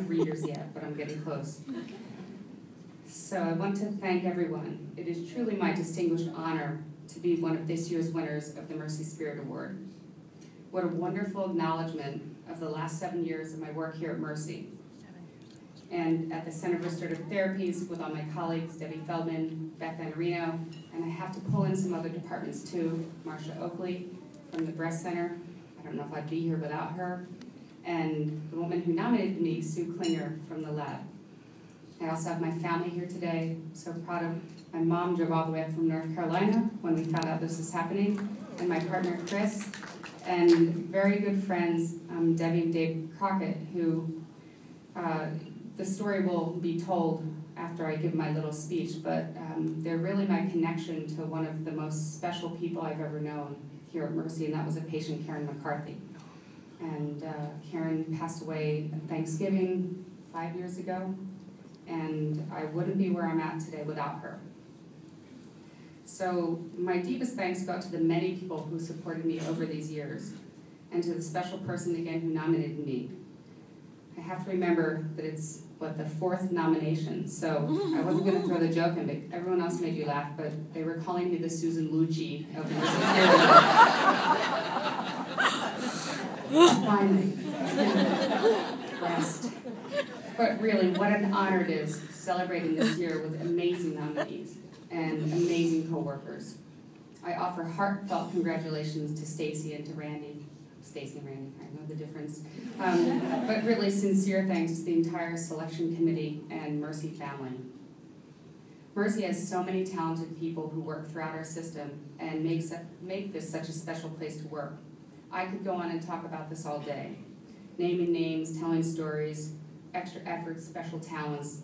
have readers yet, but I'm getting close. So I want to thank everyone. It is truly my distinguished honor to be one of this year's winners of the Mercy Spirit Award. What a wonderful acknowledgement of the last 7 years of my work here at Mercy. And at the Center for Restorative Therapies with all my colleagues, Debbie Feldman, Beth Anarino, and I have to pull in some other departments too, Marsha Oakley from the Breast Center. I don't know if I'd be here without her. And the woman who nominated me, Sue Klinger from the lab. I also have my family here today. I'm so proud of my mom drove all the way up from North Carolina when we found out this was happening, and my partner Chris, and very good friends, Debbie and Dave Crockett, who the story will be told after I give my little speech, but they're really my connection to one of the most special people I've ever known here at Mercy, and that was a patient, Karen McCarthy. And Karen passed away at Thanksgiving 5 years ago, and I wouldn't be where I'm at today without her. So my deepest thanks go out to the many people who supported me over these years, and to the special person again who nominated me. I have to remember that it's, the 4th nomination, so I wasn't going to throw the joke in, but everyone else made you laugh, but they were calling me the Susan Lucci of the Finally, rest. But really, what an honor it is celebrating this year with amazing nominees and amazing co-workers. I offer heartfelt congratulations to Stacy and to Randy. Stacy and Randy, I know the difference. But really sincere thanks to the entire selection committee and Mercy family. Mercy has so many talented people who work throughout our system and make this such a special place to work. I could go on and talk about this all day, naming names, telling stories, extra efforts, special talents.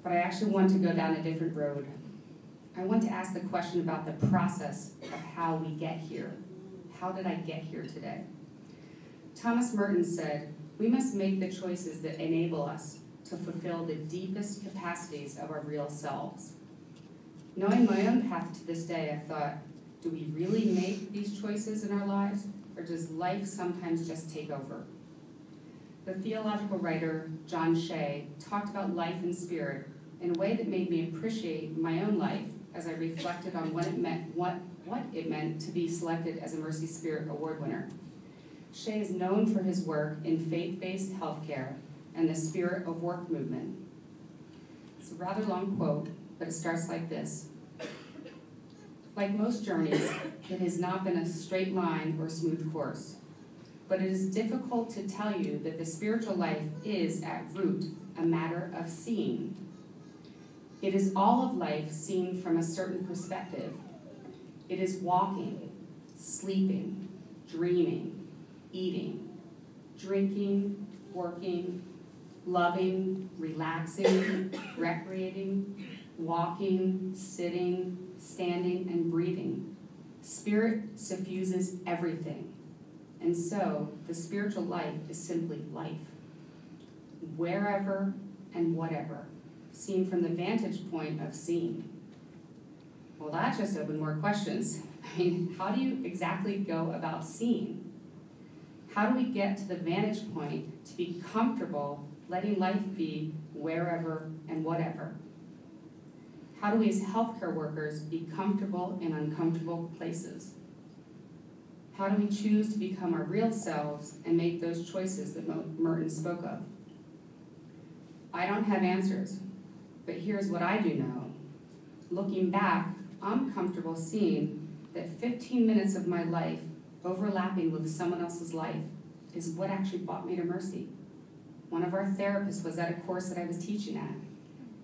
But I actually want to go down a different road. I want to ask the question about the process of how we get here. How did I get here today? Thomas Merton said, "We must make the choices that enable us to fulfill the deepest capacities of our real selves." Knowing my own path to this day, I thought, do we really make these choices in our lives, or does life sometimes just take over? The theological writer John Shea talked about life and spirit in a way that made me appreciate my own life as I reflected on what it meant to be selected as a Mercy Spirit Award winner. Shea is known for his work in faith-based healthcare and the Spirit of Work movement. It's a rather long quote, but it starts like this. Like most journeys, it has not been a straight line or smooth course, but it is difficult to tell you that the spiritual life is, at root, a matter of seeing. It is all of life seen from a certain perspective. It is walking, sleeping, dreaming, eating, drinking, working, loving, relaxing, recreating, walking, sitting, standing, and breathing. Spirit suffuses everything. And so, the spiritual life is simply life. Wherever and whatever, seen from the vantage point of seeing. Well, that just opened more questions. I mean, how do you exactly go about seeing? How do we get to the vantage point to be comfortable letting life be wherever and whatever? How do we as healthcare workers be comfortable in uncomfortable places? How do we choose to become our real selves and make those choices that Merton spoke of? I don't have answers, but here's what I do know. Looking back, I'm comfortable seeing that 15 minutes of my life overlapping with someone else's life is what actually brought me to Mercy. One of our therapists was at a course that I was teaching at.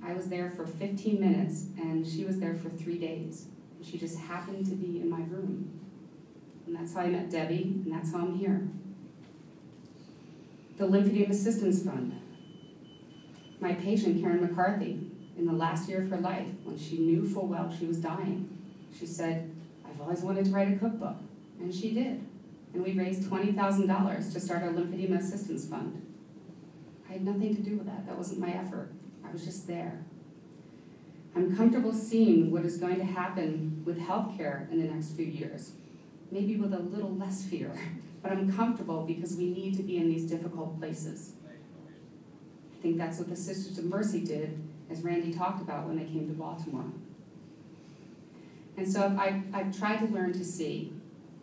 I was there for 15 minutes, and she was there for 3 days. And she just happened to be in my room. And that's how I met Debbie, and that's how I'm here. The Lymphedema Assistance Fund. My patient, Karen McCarthy, in the last year of her life, when she knew full well she was dying, she said, "I've always wanted to write a cookbook." And she did. And we raised $20,000 to start our Lymphedema Assistance Fund. I had nothing to do with that. That wasn't my effort. I was just there. I'm comfortable seeing what is going to happen with healthcare in the next few years. Maybe with a little less fear, but I'm comfortable because we need to be in these difficult places. I think that's what the Sisters of Mercy did, as Randy talked about when they came to Baltimore. And so I've tried to learn to see,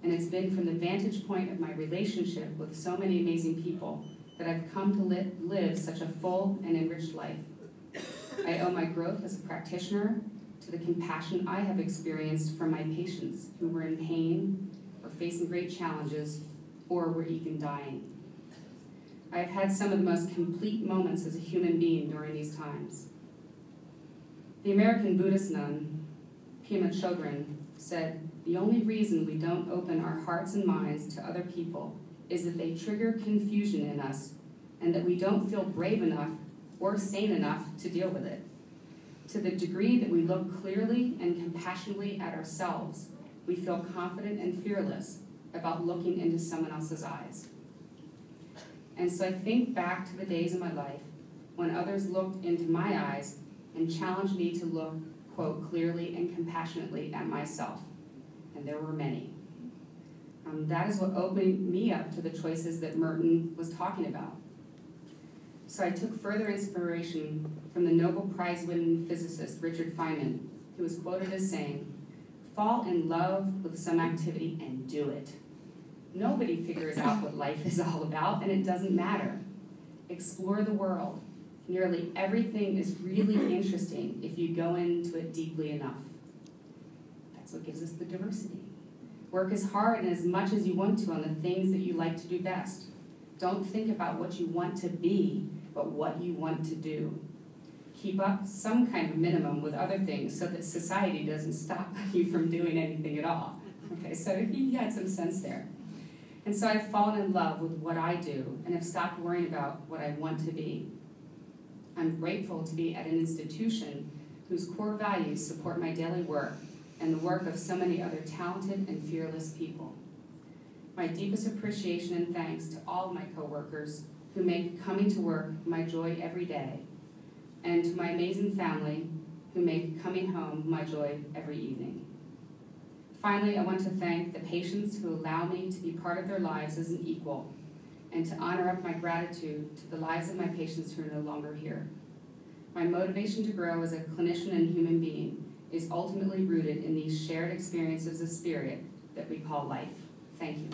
and it's been from the vantage point of my relationship with so many amazing people that I've come to live such a full and enriched life. I owe my growth as a practitioner to the compassion I have experienced from my patients who were in pain or facing great challenges or were even dying. I have had some of the most complete moments as a human being during these times. The American Buddhist nun, Pema Chodron, said, "The only reason we don't open our hearts and minds to other people is that they trigger confusion in us and that we don't feel brave enough or sane enough to deal with it. To the degree that we look clearly and compassionately at ourselves, we feel confident and fearless about looking into someone else's eyes." And so I think back to the days in my life when others looked into my eyes and challenged me to look, quote, clearly and compassionately at myself. And there were many. That is what opened me up to the choices that Merton was talking about. So I took further inspiration from the Nobel Prize-winning physicist Richard Feynman, who was quoted as saying, "Fall in love with some activity and do it. Nobody figures out what life is all about, and it doesn't matter. Explore the world. Nearly everything is really interesting if you go into it deeply enough." That's what gives us the diversity. Work as hard and as much as you want to on the things that you like to do best. Don't think about what you want to be, but what you want to do. Keep up some kind of minimum with other things so that society doesn't stop you from doing anything at all. Okay, so he had some sense there. And so I've fallen in love with what I do and have stopped worrying about what I want to be. I'm grateful to be at an institution whose core values support my daily work and the work of so many other talented and fearless people. My deepest appreciation and thanks to all of my coworkers who make coming to work my joy every day, and to my amazing family who make coming home my joy every evening. Finally, I want to thank the patients who allow me to be part of their lives as an equal, and to honor up my gratitude to the lives of my patients who are no longer here. My motivation to grow as a clinician and human being is ultimately rooted in these shared experiences of spirit that we call life. Thank you.